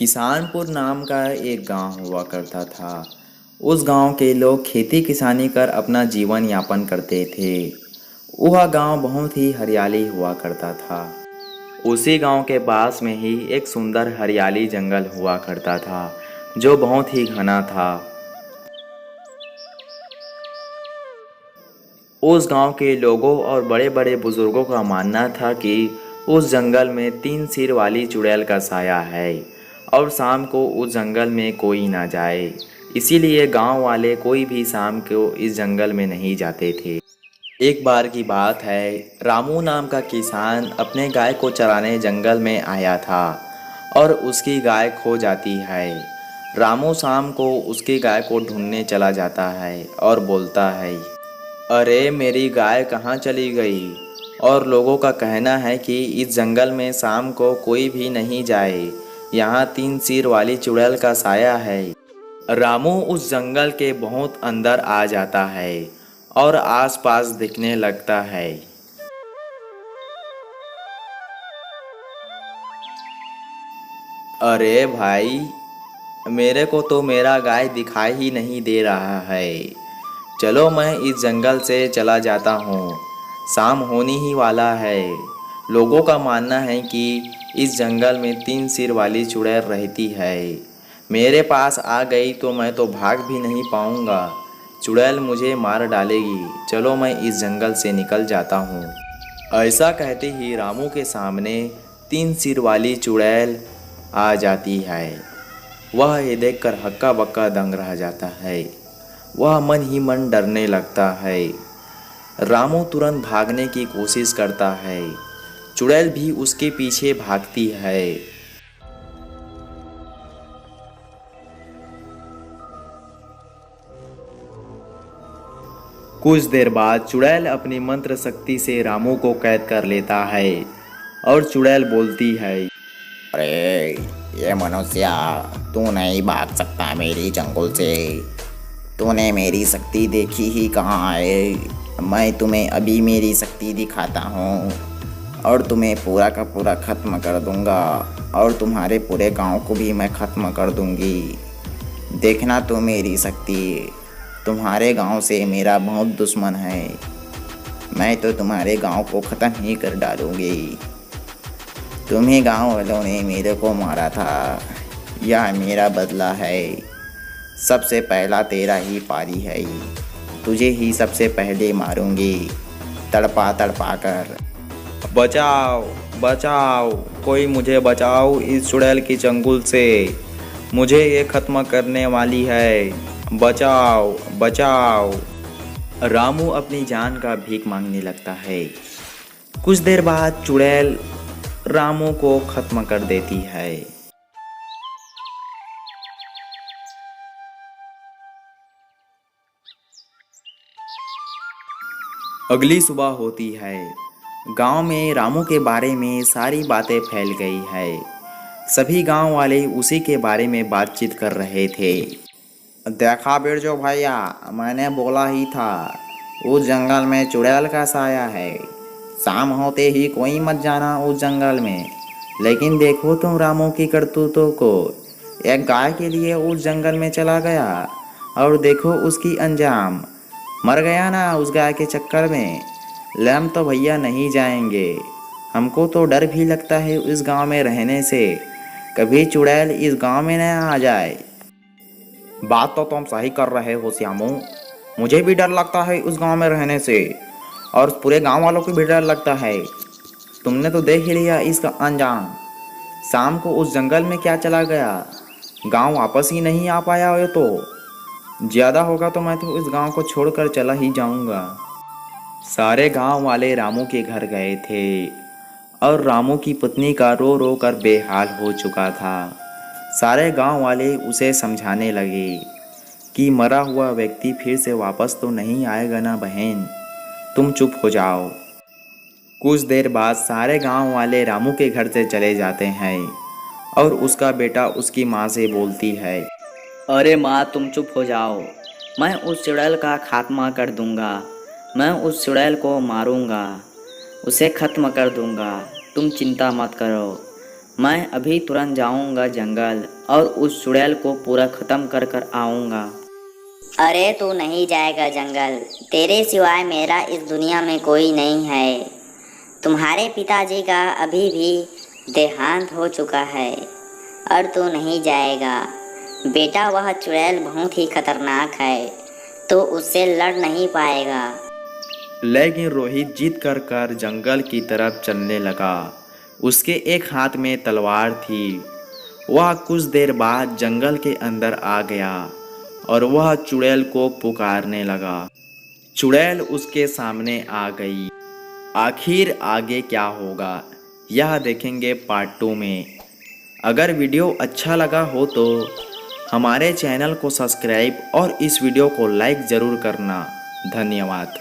किसानपुर नाम का एक गांव हुआ करता था। उस गांव के लोग खेती किसानी कर अपना जीवन यापन करते थे। वह गांव बहुत ही हरियाली हुआ करता था। उसी गांव के पास में ही एक सुंदर हरियाली जंगल हुआ करता था जो बहुत ही घना था। उस गांव के लोगों और बड़े बड़े बुजुर्गों का मानना था कि उस जंगल में 3 सिर वाली चुड़ैल का साया है और शाम को उस जंगल में कोई ना जाए। इसीलिए गांव वाले कोई भी शाम को इस जंगल में नहीं जाते थे। एक बार की बात है, रामू नाम का किसान अपने गाय को चराने जंगल में आया था और उसकी गाय खो जाती है। रामू शाम को उसकी गाय को ढूंढने चला जाता है और बोलता है, अरे मेरी गाय कहाँ चली गई। और लोगों का कहना है कि इस जंगल में शाम को कोई भी नहीं जाए, यहाँ 3 सिर वाली चुड़ैल का साया है। रामू उस जंगल के बहुत अंदर आ जाता है और आसपास दिखने लगता है। अरे भाई, मेरे को तो मेरा गाय दिखाई ही नहीं दे रहा है। चलो मैं इस जंगल से चला जाता हूँ, शाम होने ही वाला है। लोगों का मानना है कि इस जंगल में 3 सिर वाली चुड़ैल रहती है। मेरे पास आ गई तो मैं तो भाग भी नहीं पाऊँगा, चुड़ैल मुझे मार डालेगी। चलो मैं इस जंगल से निकल जाता हूँ। ऐसा कहते ही रामू के सामने 3 सिर वाली चुड़ैल आ जाती है। वह ये देखकर हक्का बक्का दंग रह जाता है। वह मन ही मन डरने लगता है। रामू तुरंत भागने की कोशिश करता है। चुड़ैल भी उसके पीछे भागती है। कुछ देर बाद चुड़ैल अपनी मंत्र शक्ति से रामू को कैद कर लेता है और चुड़ैल बोलती है, अरे ये मनुष्य, तू नहीं भाग सकता मेरी चंगुल से। तूने मेरी शक्ति देखी ही कहाँ है। मैं तुम्हें अभी मेरी शक्ति दिखाता हूँ और तुम्हें पूरा का पूरा ख़त्म कर दूँगा और तुम्हारे पूरे गांव को भी मैं ख़त्म कर दूँगी। देखना तो मेरी शक्ति। तुम्हारे गांव से मेरा बहुत दुश्मन है। मैं तो तुम्हारे गांव को ख़त्म ही कर डालूँगी। तुम्हें गांव वालों ने मेरे को मारा था, यह मेरा बदला है। सबसे पहला तेरा ही पारी है। तुझे ही सबसे पहले मारूंगी, तड़पा तड़पा कर। बचाओ बचाओ, कोई मुझे बचाओ इस चुड़ैल की चंगुल से। मुझे ये खत्म करने वाली है। बचाओ बचाओ। रामू अपनी जान का भीख मांगने लगता है। कुछ देर बाद चुड़ैल रामू को खत्म कर देती है। अगली सुबह होती है। गांव में रामू के बारे में सारी बातें फैल गई है। सभी गांव वाले उसी के बारे में बातचीत कर रहे थे। देखा बिरजू भैया, मैंने बोला ही था, उस जंगल में चुड़ैल का साया है। शाम होते ही कोई मत जाना उस जंगल में। लेकिन देखो तुम रामू की करतूतों को। एक गाय के लिए उस जंगल में चला गया और देखो उसकी अंजाम। मर गया ना उस गाय के चक्कर में। हम तो भैया नहीं जाएंगे। हमको तो डर भी लगता है इस गांव में रहने से। कभी चुड़ैल इस गांव में न आ जाए। बात तो तुम सही कर रहे हो श्यामू। मुझे भी डर लगता है उस गांव में रहने से और पूरे गांव वालों को भी डर लगता है। तुमने तो देख ही लिया इसका अंजाम। शाम को उस जंगल में क्या चला गया। गांव वापस ही नहीं आ पाया हो तो ज़्यादा होगा तो मैं तो इस गांव को छोड़कर चला ही जाऊंगा। सारे गांव वाले रामू के घर गए थे और रामू की पत्नी का रो रो कर बेहाल हो चुका था। सारे गांव वाले उसे समझाने लगे कि मरा हुआ व्यक्ति फिर से वापस तो नहीं आएगा ना बहन, तुम चुप हो जाओ। कुछ देर बाद सारे गांव वाले रामू के घर से चले जाते हैं और उसका बेटा उसकी माँ से बोलती है, अरे माँ, तुम चुप हो जाओ। मैं उस चुड़ैल का खात्मा कर दूंगा। मैं उस चुड़ैल को मारूंगा, उसे ख़त्म कर दूंगा। तुम चिंता मत करो। मैं अभी तुरंत जाऊंगा जंगल और उस चुड़ैल को पूरा ख़त्म कर कर आऊंगा। अरे तू नहीं जाएगा जंगल, तेरे सिवाय मेरा इस दुनिया में कोई नहीं है। तुम्हारे पिताजी का अभी भी देहांत हो चुका है और तू नहीं जाएगा। बेटा वह चुड़ैल बहुत ही खतरनाक है, तो उससे लड़ नहीं पाएगा। लेकिन रोहित जिद कर जंगल की तरफ चलने लगा। उसके एक हाथ में तलवार थी। वह कुछ देर बाद जंगल के अंदर आ गया और वह चुड़ैल को पुकारने लगा। चुड़ैल उसके सामने आ गई। आखिर आगे क्या होगा यह देखेंगे पार्ट 2 में। अगर वीडियो अच्छा लगा हो तो हमारे चैनल को सब्सक्राइब और इस वीडियो को लाइक ज़रूर करना। धन्यवाद।